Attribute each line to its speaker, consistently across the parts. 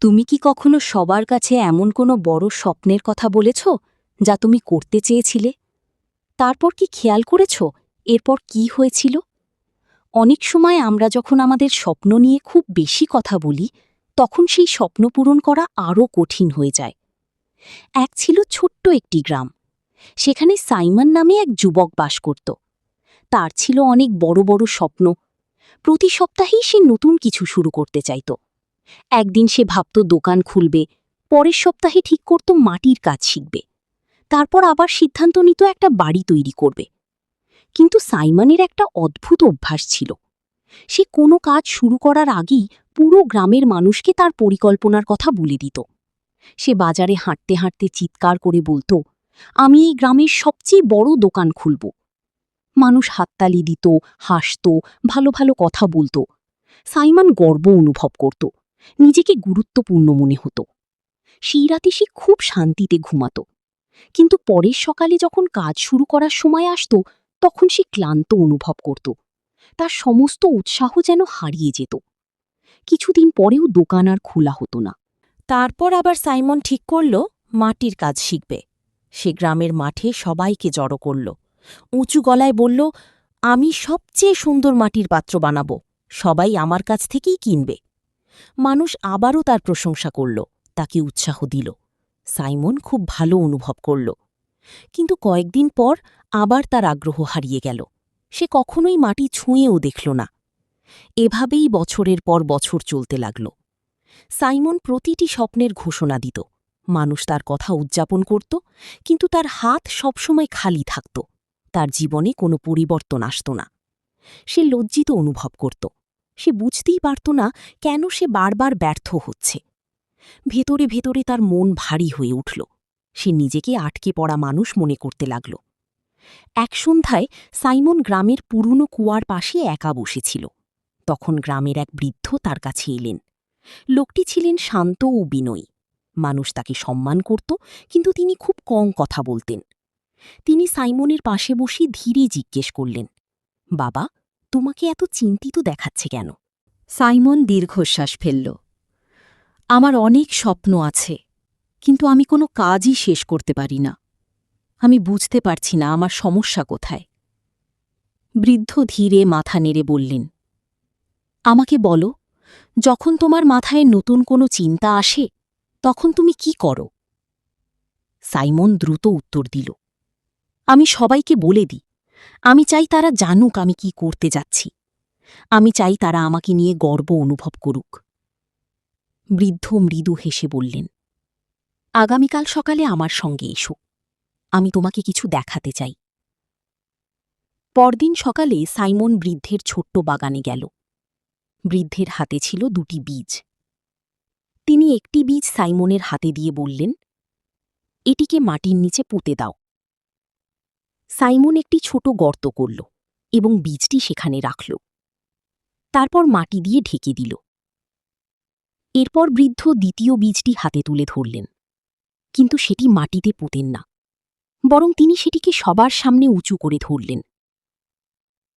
Speaker 1: তুমি কি কখনো সবার কাছে এমন কোনো বড় স্বপ্নের কথা বলেছ যা তুমি করতে চেয়েছিলে? তারপর কি খেয়াল করেছ এরপর কি হয়েছিল? অনেক সময় আমরা যখন আমাদের স্বপ্ন নিয়ে খুব বেশি কথা বলি, তখন সেই স্বপ্ন পূরণ করা আরও কঠিন হয়ে যায়। এক ছিল ছোট্ট একটি গ্রাম। সেখানে সাইমন নামে এক যুবক বাস করত। তার ছিল অনেক বড় বড় স্বপ্ন। প্রতি সপ্তাহেই সে নতুন কিছু শুরু করতে চাইত। একদিন সে ভাবত দোকান খুলবে, পরের সপ্তাহে ঠিক করত মাটির কাজ শিখবে, তারপর আবার সিদ্ধান্ত নিত একটা বাড়ি তৈরি করবে। কিন্তু সাইমনের একটা অদ্ভুত অভ্যাস ছিল। সে কোনো কাজ শুরু করার আগেই পুরো গ্রামের মানুষকে তার পরিকল্পনার কথা বলে দিত। সে বাজারে হাঁটতে হাঁটতে চিৎকার করে বলত, আমি এই গ্রামের সবচেয়ে বড় দোকান খুলব। মানুষ হাততালি দিত, হাসত, ভালো ভালো কথা বলত। সাইমন গর্ব অনুভব করত, নিজেকে গুরুত্বপূর্ণ মনে হতো। সেই রাতে সে খুব শান্তিতে ঘুমাত। কিন্তু পরের সকালে যখন কাজ শুরু করার সময় আসত, তখন সে ক্লান্ত অনুভব করত। তার সমস্ত উৎসাহ যেন হারিয়ে যেত। কিছুদিন পরেও দোকান আর খোলা হতো না।
Speaker 2: তারপর আবার সাইমন ঠিক করল মাটির কাজ শিখবে। সে গ্রামের মাঠে সবাইকে জড়ো করল। উঁচু গলায় বলল, আমি সবচেয়ে সুন্দর মাটির পাত্র বানাব, সবাই আমার কাছ থেকেই কিনবে। মানুষ আবারও তার প্রশংসা করল, তাকে উৎসাহ দিল। সাইমন খুব ভালো অনুভব করল। কিন্তু কয়েকদিন পর আবার তার আগ্রহ হারিয়ে গেল। সে কখনোই মাটি ছুঁয়েও দেখল না। এভাবেই বছরের পর বছর চলতে লাগল। সাইমন প্রতিটি স্বপ্নের ঘোষণা দিত, মানুষ তার কথা উদযাপন করত, কিন্তু তার হাত সবসময় খালি থাকত। তার জীবনে কোনো পরিবর্তন আসত না। সে লজ্জিত অনুভব করত। সে বুঝতেই পারত না কেন সে বারবার ব্যর্থ হচ্ছে। ভেতরে ভেতরে তার মন ভারী হয়ে উঠল। সে নিজেকে আটকে পড়া মানুষ মনে করতে লাগল। এক সন্ধ্যায় সাইমন গ্রামের পুরনো কুয়ার পাশে একা বসেছিল। তখন গ্রামের এক বৃদ্ধ তার কাছে এলেন। লোকটি ছিলেন শান্ত ও বিনয়ী। মানুষ তাকে সম্মান করত, কিন্তু তিনি খুব কম কথা বলতেন। তিনি সাইমনের পাশে বসে ধীরে জিজ্ঞেস করলেন, বাবা, তোমাকে এত চিন্তিত দেখাচ্ছে কেন?
Speaker 1: সাইমন দীর্ঘশ্বাস ফেলল। আমার অনেক স্বপ্ন আছে, কিন্তু আমি কোনো কাজই শেষ করতে পারি না। আমি বুঝতে পারছি না আমার সমস্যা কোথায়। বৃদ্ধ ধীরে মাথা নেড়ে বললেন, আমাকে বলো, যখন তোমার মাথায় নতুন কোনো চিন্তা আসে, তখন তুমি কি করো? সাইমন দ্রুত উত্তর দিল, আমি সবাইকে বলে দিই। আমি চাই তারা জানুক আমি কি করতে যাচ্ছি। আমি চাই তারা আমাকে নিয়ে গর্ব অনুভব করুক। বৃদ্ধ মৃদু হেসে বললেন, আগামীকাল সকালে আমার সঙ্গে এসো, আমি তোমাকে কিছু দেখাতে চাই। পরদিন সকালে সাইমন বৃদ্ধের ছোট্ট বাগানে গেল। বৃদ্ধের হাতে ছিল দুটি বীজ। তিনি একটি বীজ সাইমনের হাতে দিয়ে বললেন, এটিকে মাটির নিচে পুঁতে দাও। সাইমন একটি ছোট গর্ত করল এবং বীজটি সেখানে রাখল। তারপর মাটি দিয়ে ঢেকে দিল। এরপর বৃদ্ধ দ্বিতীয় বীজটি হাতে তুলে ধরলেন, কিন্তু সেটি মাটিতে পুঁতেন না, বরং তিনি সেটিকে সবার সামনে উঁচু করে ধরলেন।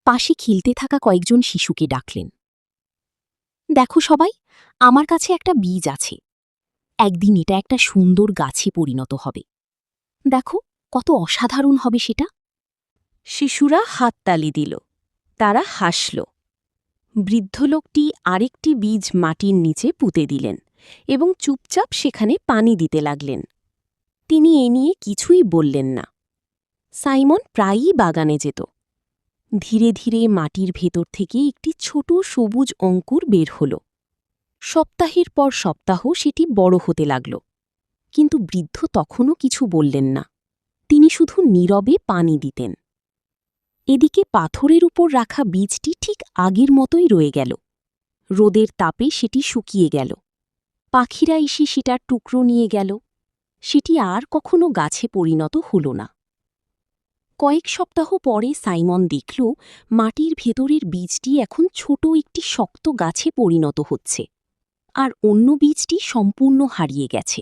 Speaker 1: পাশে খেলতে থাকা কয়েকজন শিশুকে ডাকলেন, দেখো সবাই, আমার কাছে একটা বীজ আছে। একদিন এটা একটা সুন্দর গাছে পরিণত হবে। দেখো কত অসাধারণ হবে সেটা।
Speaker 2: শিশুরা হাততালি দিল। তারা হাসল। বৃদ্ধ লোকটি আরেকটি বীজ মাটির নিচে পুঁতে দিলেন এবং চুপচাপ সেখানে পানি দিতে লাগলেন। তিনি এ নিয়ে কিছুই বললেন না। সাইমন প্রায়ই বাগানে যেত। ধীরে ধীরে মাটির ভেতর থেকে একটি ছোট সবুজ অঙ্কুর বের হল। সপ্তাহের পর সপ্তাহ সেটি বড় হতে লাগল, কিন্তু বৃদ্ধ তখনও কিছু বললেন না। তিনি শুধু নীরবে পানি দিতেন। এদিকে পাথরের উপর রাখা বীজটি ঠিক আগের মতোই রয়ে গেল। রোদের তাপে সেটি শুকিয়ে গেল। পাখিরা এসে সেটার টুকরো নিয়ে গেল। সেটি আর কখনো গাছে পরিণত হল না। কয়েক সপ্তাহ পরে সাইমন দেখল মাটির ভেতরের বীজটি এখন ছোট একটি শক্ত গাছে পরিণত হচ্ছে, আর অন্য বীজটি সম্পূর্ণ হারিয়ে গেছে।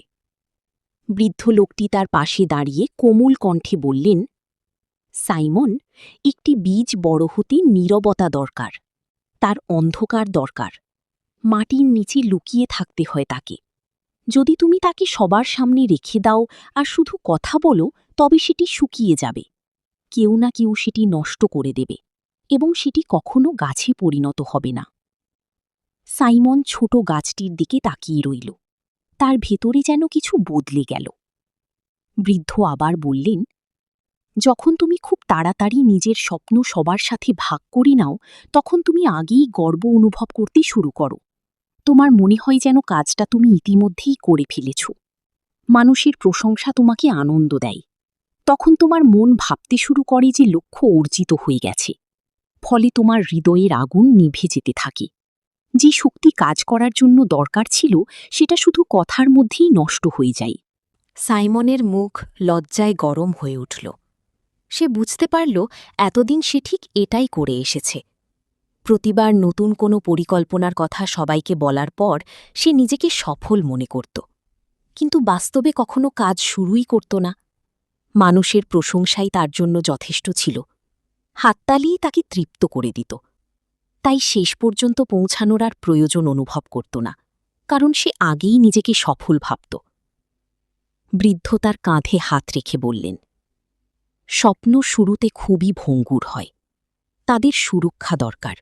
Speaker 2: বৃদ্ধ লোকটি তার পাশে দাঁড়িয়ে কোমল কণ্ঠে বললেন, সাইমন, একটি বীজ বড় হতে নীরবতা দরকার, তার অন্ধকার দরকার, মাটির নিচে লুকিয়ে থাকতে হয় তাকে।
Speaker 1: যদি তুমি তাকে সবার সামনে রেখে দাও আর শুধু কথা বলো, তবে সেটি শুকিয়ে যাবে। কেউ না কেউ সেটি নষ্ট করে দেবে এবং সেটি কখনো গাছে পরিণত হবে না। সাইমন ছোট গাছটির দিকে তাকিয়ে রইল। তার ভেতরে যেন কিছু বদলে গেল। বৃদ্ধ আবার বললেন, যখন তুমি খুব তাড়াতাড়ি নিজের স্বপ্ন সবার সাথে ভাগ করে নাও, তখন তুমি আগেই গর্ব অনুভব করতে শুরু করো। তোমার মনে হয় যেন কাজটা তুমি ইতিমধ্যেই করে ফেলেছ। মানুষের প্রশংসা তোমাকে আনন্দ দেয়। তখন তোমার মন ভাবতে শুরু করে যে লক্ষ্য অর্জিত হয়ে গেছে। ফলে তোমার হৃদয়ের আগুন নিভে যেতে থাকে। যে শক্তি কাজ করার জন্য দরকার ছিল, সেটা শুধু কথার মধ্যেই নষ্ট হয়ে যায়।
Speaker 2: সাইমনের মুখ লজ্জায় গরম হয়ে উঠল। সে বুঝতে পারল এতদিন সে ঠিক এটাই করে এসেছে। প্রতিবার নতুন কোনো পরিকল্পনার কথা সবাইকে বলার পর সে নিজেকে সফল মনে করত, কিন্তু বাস্তবে কখনো কাজ শুরুই করত না। মানুষের প্রশংসাই তার জন্য যথেষ্ট ছিল। হাততালিই তাকে তৃপ্ত করে দিত। তাই শেষ পর্যন্ত পৌঁছানোর আর প্রয়োজন অনুভব করত না, কারণ সে আগেই নিজেকে সফল ভাবত। বৃদ্ধ তার কাঁধে হাত রেখে বললেন, স্বপ্ন শুরুতে খুবই ভঙ্গুর হয়। তাদের সুরক্ষা দরকার,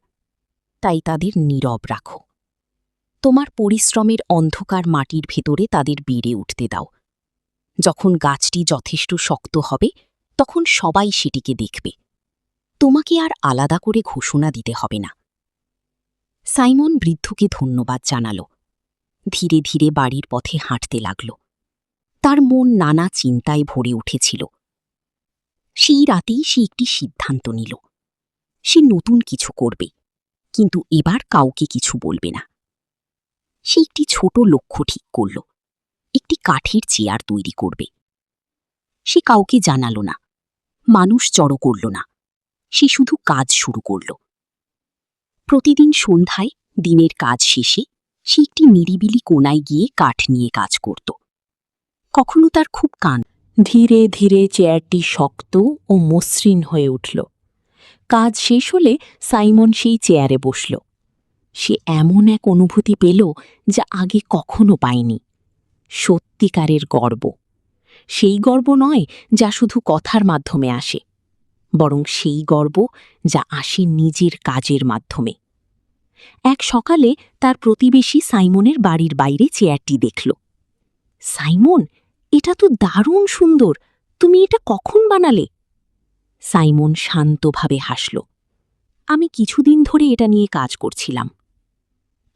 Speaker 2: তাই তাদের নীরব রাখো। তোমার পরিশ্রমের অন্ধকার মাটির ভেতরে তাদের বেড়ে উঠতে দাও। যখন গাছটি যথেষ্ট শক্ত হবে, তখন সবাই সেটিকে দেখবে। তোমাকে আর আলাদা করে ঘোষণা দিতে হবে না। সাইমন বৃদ্ধকে ধন্যবাদ জানাল। ধীরে ধীরে বাড়ির পথে হাঁটতে লাগল। তার মন নানা চিন্তায় ভরে উঠেছিল। সেই রাতেই সে একটি সিদ্ধান্ত নিল। সে নতুন কিছু করবে, কিন্তু এবার কাউকে কিছু বলবে না। সে একটি ছোট লক্ষ্য ঠিক করল। একটি কাঠের চেয়ার তৈরি করবে। সে কাউকে জানাল না, মানুষ জড়ো করল না। সে শুধু কাজ শুরু করল। প্রতিদিন সন্ধ্যায় দিনের কাজ শেষে সে একটি নিরিবিলি কোণায় গিয়ে কাঠ নিয়ে কাজ করত। কখনো তার খুব কান। ধীরে ধীরে চেয়ারটি শক্ত ও মসৃণ হয়ে উঠল। কাজ শেষ হলে সাইমন সেই চেয়ারে বসল। সে এমন এক অনুভূতি পেল যা আগে কখনো পায়নি। সত্যিকারের গর্ব। সেই গর্ব নয় যা শুধু কথার মাধ্যমে আসে, বরং সেই গর্ব যা আসে নিজের কাজের মাধ্যমে। এক সকালে তার প্রতিবেশী সাইমনের বাড়ির বাইরে চেয়ারটি দেখল। সাইমন, এটা তো দারুণ সুন্দর, তুমি এটা কখন বানালে? সাইমন শান্তভাবে হাসল। আমি কিছুদিন ধরে এটা নিয়ে কাজ করছিলাম।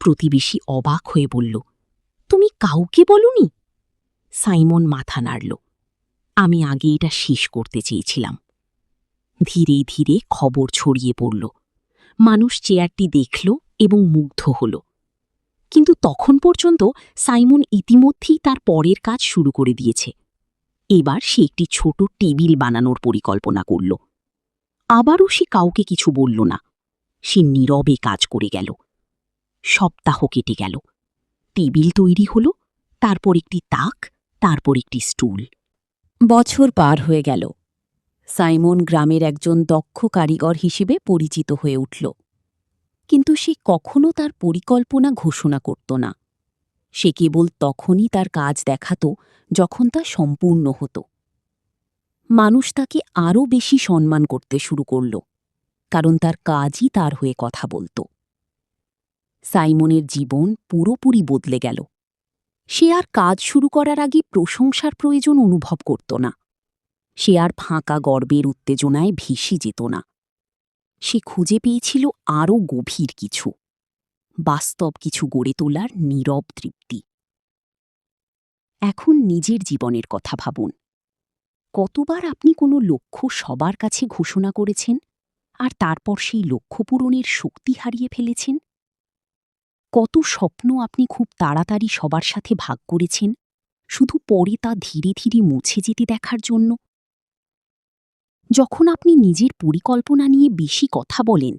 Speaker 2: প্রতিবেশী অবাক হয়ে বলল, তুমি কাউকে বলনি? সাইমন মাথা নাড়ল। আমি আগে এটা শেষ করতে চেয়েছিলাম। ধীরে ধীরে খবর ছড়িয়ে পড়ল। মানুষ চেয়ারটি দেখল এবং মুগ্ধ হল। কিন্তু তখন পর্যন্ত সাইমন ইতিমধ্যেই তার পরের কাজ শুরু করে দিয়েছে। এবার সে একটি ছোট টেবিল বানানোর পরিকল্পনা করল। আবারও সে কাউকে কিছু বলল না। সে নীরবে কাজ করে গেল। সপ্তাহ কেটে গেল। টেবিল তৈরি হল, তারপর একটি তাক, তারপর একটি স্টুল। বছর পার হয়ে গেল। সাইমন গ্রামের একজন দক্ষ কারিগর হিসেবে পরিচিত হয়ে উঠল। কিন্তু সে কখনো তার পরিকল্পনা ঘোষণা করত না। সে কেবল তখনই তার কাজ দেখাত যখন তা সম্পূর্ণ হতো। মানুষ তাকে আরও বেশি সম্মান করতে শুরু করল, কারণ তার কাজই তার হয়ে কথা বলত। সাইমনের জীবন পুরোপুরি বদলে গেল। সে আর কাজ শুরু করার আগে প্রশংসার প্রয়োজন অনুভব করত না। সে আর ফাঁকা গর্বের উত্তেজনায় ভেসে যেত না। সে খুঁজে পেয়েছিল আরও গভীর কিছু, বাস্তব কিছু গড়ে তোলার নীরব তৃপ্তি। এখন নিজের জীবনের কথা ভাবুন। কতবার আপনি কোনো লক্ষ্য সবার কাছে ঘোষণা করেছেন, আর তারপর সেই লক্ষ্য পূরণের শক্তি হারিয়ে ফেলেছেন? কত স্বপ্ন আপনি খুব তাড়াতাড়ি সবার সাথে ভাগ করেছেন, শুধু পরে তা ধীরে ধীরে মুছে যেতে দেখার জন্য? যখন আপনি নিজের পরিকল্পনা নিয়ে বেশি কথা বলেন,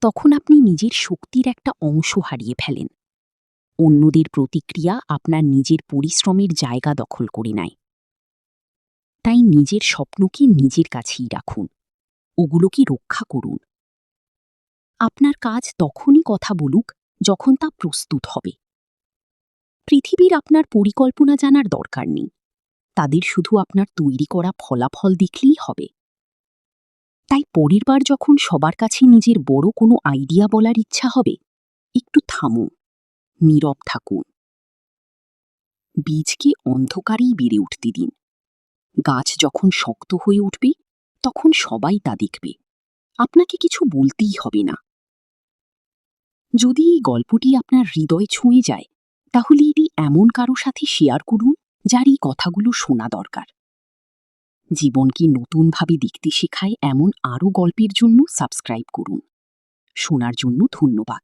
Speaker 2: তখন আপনি নিজের শক্তির একটা অংশ হারিয়ে ফেলেন। অন্যদের প্রতিক্রিয়া আপনার নিজের পরিশ্রমের জায়গা দখল করে নেয়। তাই নিজের স্বপ্নকে নিজের কাছেই রাখুন, ওগুলোকে রক্ষা করুন। আপনার কাজ তখনই কথা বলুক যখন তা প্রস্তুত হবে।
Speaker 1: পৃথিবীর আপনার পরিকল্পনা জানার দরকার নেই, তাদের শুধু আপনার তৈরি করা ফলাফল দেখলেই হবে। তাই পরের বার যখন সবার কাছে নিজের বড় কোনো আইডিয়া বলার ইচ্ছা হবে, একটু থামুন, নীরব থাকুন। বীজকে অন্ধকারেই বেড়ে উঠতে দিন। গাছ যখন শক্ত হয়ে উঠবে, তখন সবাই তা দেখবে, আপনাকে কিছু বলতেই হবে না। যদি এই গল্পটি আপনার হৃদয় ছুঁয়ে যায়, তাহলে এটি এমন কারো সাথে শেয়ার করুন যার এই কথাগুলো শোনা দরকার। জীবনকে নতুনভাবে দেখতে শেখায় এমন আরও গল্পের জন্য সাবস্ক্রাইব করুন। শোনার জন্য ধন্যবাদ।